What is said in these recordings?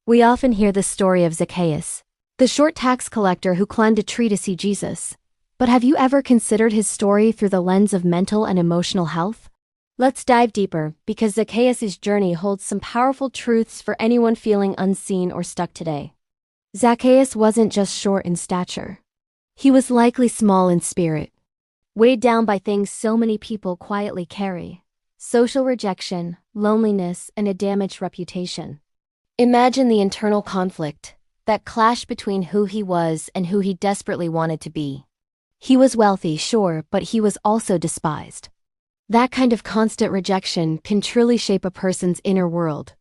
We often hear the story of Zacchaeus, the short tax collector who climbed a tree to see Jesus. But have you ever considered his story through the lens of mental and emotional health? Let's dive deeper, because Zacchaeus' journey holds some powerful truths for anyone feeling unseen or stuck today. Zacchaeus wasn't just short in stature. He was likely small in spirit, weighed down by things so many people quietly carry: social rejection, loneliness, and a damaged reputation. Imagine the internal conflict, that clash between who he was and who he desperately wanted to be. He was wealthy, sure, but he was also despised. That kind of constant rejection can truly shape a person's inner world.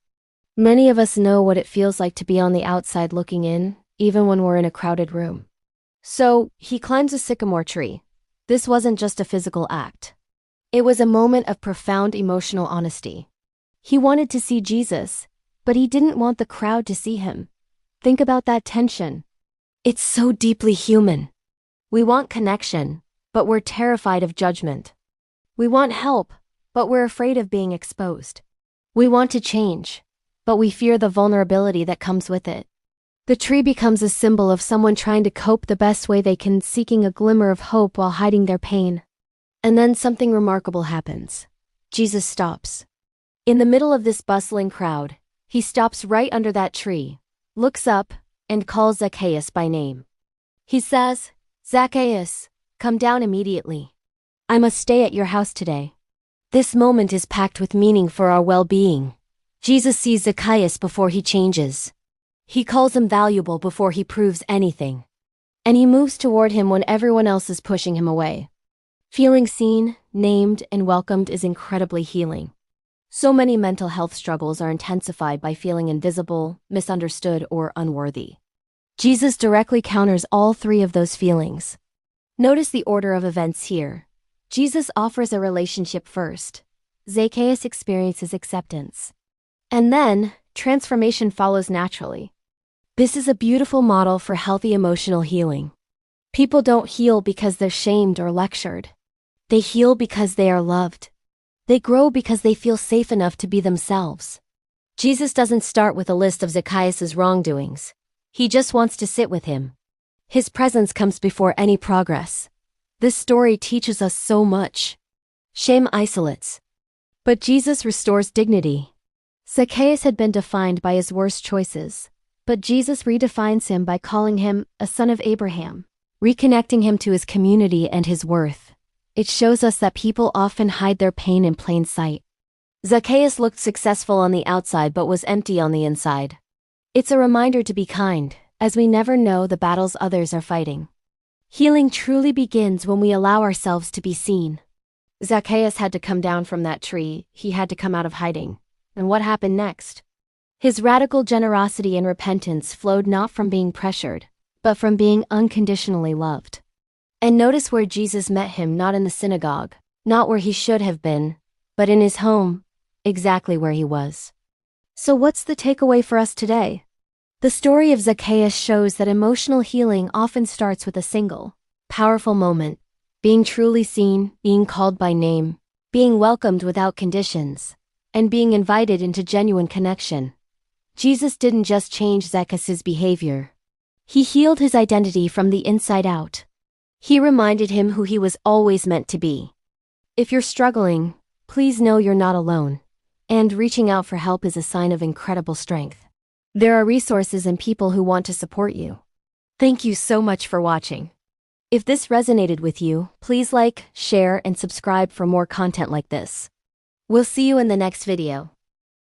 Many of us know what it feels like to be on the outside looking in, even when we're in a crowded room. So, he climbs a sycamore tree. This wasn't just a physical act. It was a moment of profound emotional honesty. He wanted to see Jesus, but he didn't want the crowd to see him. Think about that tension. It's so deeply human. We want connection, but we're terrified of judgment. We want help, but we're afraid of being exposed. We want to change, but we fear the vulnerability that comes with it. The tree becomes a symbol of someone trying to cope the best way they can, seeking a glimmer of hope while hiding their pain. And then something remarkable happens. Jesus stops. In the middle of this bustling crowd, he stops right under that tree, looks up, and calls Zacchaeus by name. He says, "Zacchaeus, come down immediately. I must stay at your house today." This moment is packed with meaning for our well-being. Jesus sees Zacchaeus before he changes. He calls him valuable before he proves anything. And he moves toward him when everyone else is pushing him away. Feeling seen, named, and welcomed is incredibly healing. So many mental health struggles are intensified by feeling invisible, misunderstood, or unworthy. Jesus directly counters all three of those feelings. Notice the order of events here. Jesus offers a relationship first. Zacchaeus experiences acceptance. And then, transformation follows naturally. This is a beautiful model for healthy emotional healing. People don't heal because they're shamed or lectured. They heal because they are loved. They grow because they feel safe enough to be themselves. Jesus doesn't start with a list of Zacchaeus' wrongdoings. He just wants to sit with him. His presence comes before any progress. This story teaches us so much. Shame isolates, but Jesus restores dignity. Zacchaeus had been defined by his worst choices, but Jesus redefines him by calling him a son of Abraham, reconnecting him to his community and his worth. It shows us that people often hide their pain in plain sight. Zacchaeus looked successful on the outside but was empty on the inside. It's a reminder to be kind, as we never know the battles others are fighting. Healing truly begins when we allow ourselves to be seen. Zacchaeus had to come down from that tree. He had to come out of hiding. And what happened next? His radical generosity and repentance flowed not from being pressured, but from being unconditionally loved. And notice where Jesus met him: not in the synagogue, not where he should have been, but in his home, exactly where he was. So what's the takeaway for us today? The story of Zacchaeus shows that emotional healing often starts with a single, powerful moment: being truly seen, being called by name, being welcomed without conditions, and being invited into genuine connection. Jesus didn't just change Zacchaeus' behavior. He healed his identity from the inside out. He reminded him who he was always meant to be. If you're struggling, please know you're not alone. And reaching out for help is a sign of incredible strength. There are resources and people who want to support you. Thank you so much for watching. If this resonated with you, please like, share, and subscribe for more content like this. We'll see you in the next video.